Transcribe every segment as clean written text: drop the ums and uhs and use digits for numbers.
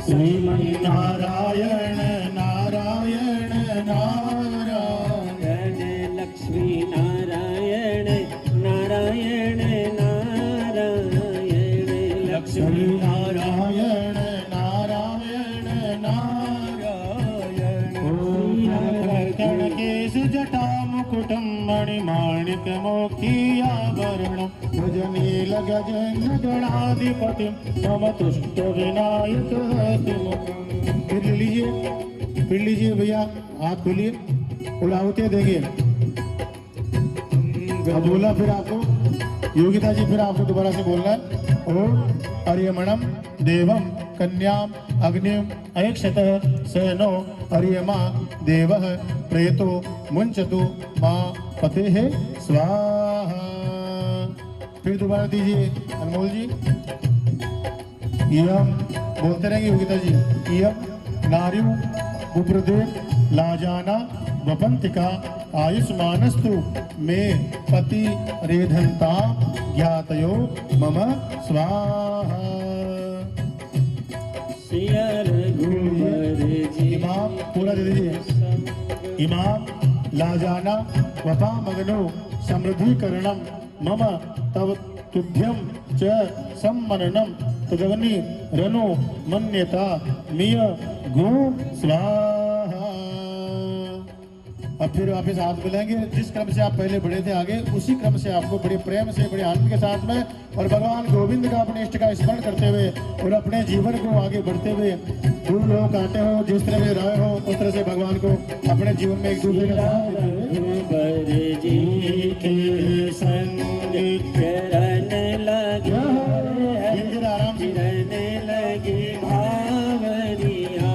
श्रीमन्नारायण नारायण नारायण लक्ष्मी नारायण नारायण नारायण लक्ष्मी नारायण नारायण नारायण केश जटा मुकुटम मणिमाणिक मोक्षीयाभरणम भजनील गजेन्द्र गणाधिपति मम तुष्ट विनायक फिर लीजिए भैया, हाथ खोलिए, उड़ावते देंगे। अब बोला फिर आपको योगिता जी, फिर आपको दोबारा से बोलना है। ओम अर्यमणम देवम कन्याम अग्निम अयक्षत सेनो अर्यमा देवः प्रेतो मुंचतु मां पतेः स्वाहा। फिर दोबारा दीजिए अनमोल जी। यम बोलते रहेंगे योगिता जी। यम नार्यु बुप्रदेव लाजाना वपंतिका आयुष्मानस्तु में पति रेधनता ज्ञातयो मम स्वाहा। इमाम पूरा दे दीजिए। इमाम लाजाना वपा मगनो समृद्धिकरणम मम तव तुभ्यम च सम्मननम तदग्नि रनो मन्यता मिय गो स्वाहा। अब फिर वापस हाथ मिलाएंगे। जिस क्रम से आप पहले बढ़े थे आगे, उसी क्रम से आपको बड़े प्रेम से, बड़े आनंद के साथ में और भगवान गोविंद का, अपने इष्ट का स्मरण करते हुए और अपने जीवन को आगे बढ़ते हुए, दूर हो काटे हो, जिस तरह से रहे हो उस तरह से भगवान को अपने जीवन में एक दूसरे के साथ आराम से लगे भावरिया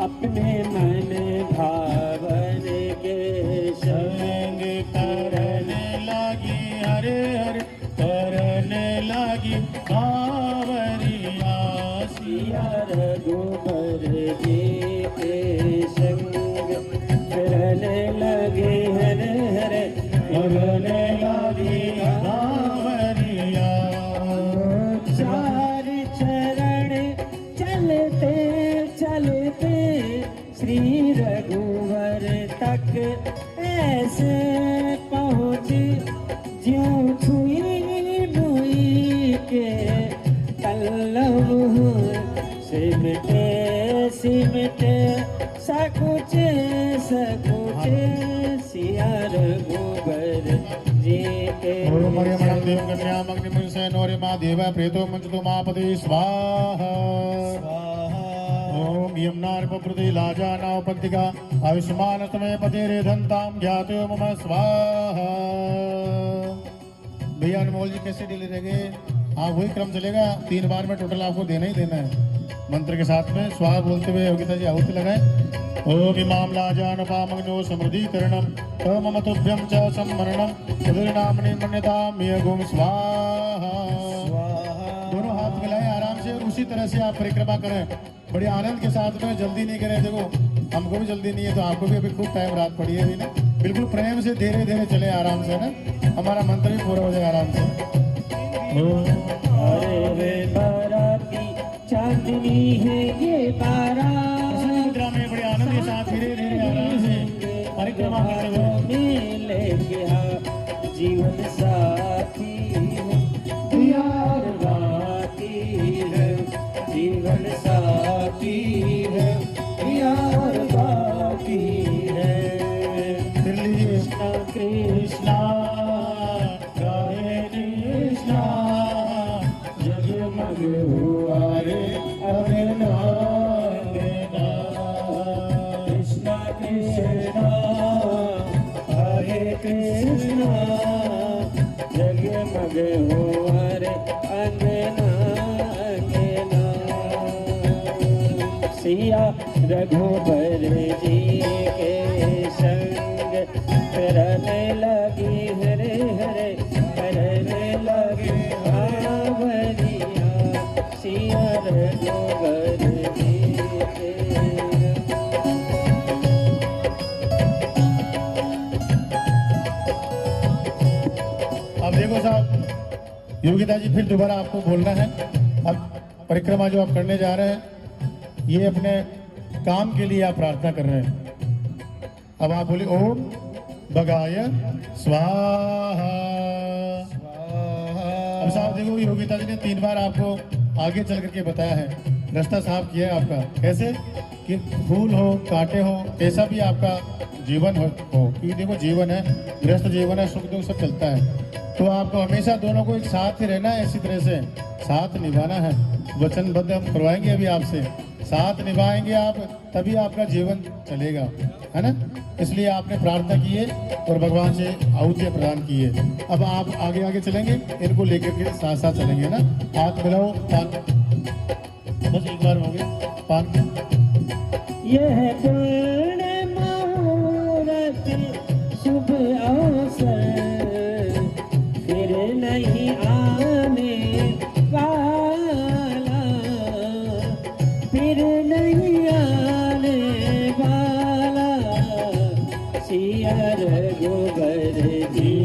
अपने मन भावन के संग करने लगी, हरे हरे करने लगी भावरिया सिया रघुबर जी के संग करने लगे हरे हरे करने लगी भावरिया। चार चरण चलते चलते श्री रघुवर तक ऐसे पहुँचे ज्यों छुई बुई के कल्लव सिमटे सिमटे सकुचे सकुचे सिया रघुवर जी के ओम अर्यमणं देवं कन्याम अग्निं सेनो अर्यमा देवः प्रेतो मुञ्चतु मापते स्वाहा। ओम यमुनार्पप्रति लाजानावपक्तिका आयुष्मानस्तमे पतिरेधन्तां ज्ञातो मम स्वाहा। भैया अनमोल जी कैसे डीले रह गए? हाँ वही क्रम चलेगा, 3 बार में टोटल आपको देना ही देना है। मंत्र के साथ में स्वाहा बोलते हुए योगिता जी आहुति लगाए। ओम इमाम लाजानपामग्नो समृद्धीकरणम मम तुभ्यं च सम्मरणम तदुर्नामनि मन्यतां मियगुम स्वाहा। दोनों हाथ मिलाएं आराम से और उसी तरह से आप परिक्रमा करें, बड़े आनंद के साथ में। जल्दी नहीं करें, देखो हमको भी जल्दी नहीं है तो आपको भी अभी खूब टाइम रात पड़ी है अभी ना। बिल्कुल प्रेम से धीरे धीरे चले आराम से ना, हमारा मंत्र भी पूरा हो जाए आराम से। अरे बाराती चांदनी है ये बारात में बड़े आनंद के साथ धीरे धीरे आराम से परिक्रमा करते हुए मिले गया जीवन साथी यार बाती है, जीवन साथी है यार बाती है। कृष्ण कृष्णा राधे कृष्णा जगमग हुआ रे अभिनव। कृष्णा कृष्णा हरे कृष्णा जगमग हो हरे अंगना अंगना। सिया रघुबर जी के संग करने लगी हरे हरे करने लगे भावरिया सिया रघुबर जी के। अब देखो साहब, योगिता जी फिर दोबारा आपको बोलना है। अब परिक्रमा जो आप करने जा रहे हैं, ये अपने काम के लिए आप प्रार्थना कर रहे हैं। अब आप बोले ओम बगाय स्वाहा। अब साहब देखो योगिता जी ने 3 बार आपको आगे चल करके बताया है, रास्ता साफ किया है आपका। कैसे कि फूल हो कांटे हो ऐसा भी आपका जीवन हो क्योंकि देखो जीवन है, गृहस्थ जीवन है, सुख दुख सब चलता है। तो आपको हमेशा दोनों को एक साथ ही रहना है, इसी तरह से साथ निभाना है। वचनबद्ध हम करवाएंगे अभी आपसे, साथ निभाएंगे आप तभी आपका जीवन चलेगा, है ना। इसलिए आपने प्रार्थना की है और भगवान से आहुतियाँ प्रदान की है। अब आप आगे आगे चलेंगे, इनको लेकर के साथ साथ चलेंगे ना। हाथ मिलाओ, पान बस एक बार हो गया पान। यह पूर्ण मुहूर्त शुभ अवसर फिर नहीं आने वाला, फिर नहीं आने वाला। सिया रघुबर जी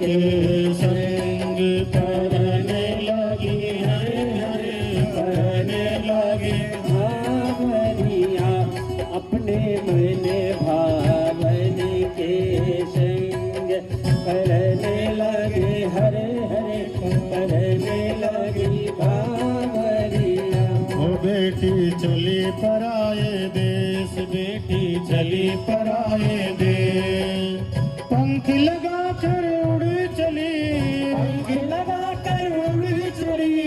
के संग करने लगी हरे हरे करने लगी भावरिया, अपने मन भावन के संग करने लगे हरे हरे करने लगी भावरिया। ओ बेटी चली पराए देश, बेटी चली पराए देश, पंख लगा कर उड़ चली, पंख लगा कर उड़ चली,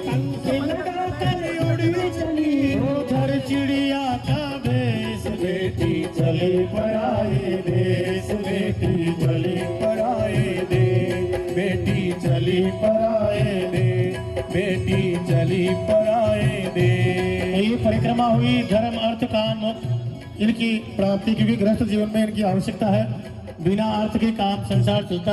पंख लगा कर उड़ चली। उधर चिड़िया का भेष, बेटी चली पराए देश, बेटी चली पराए देश, बेटी चली पराए देश, बेटी चली पराए देश। ये परिक्रमा हुई धर्म अर्थ काम मोक्ष इनकी प्राप्ति, क्योंकि गृहस्थ जीवन में इनकी आवश्यकता है। बिना अर्थ के काम संसार चलता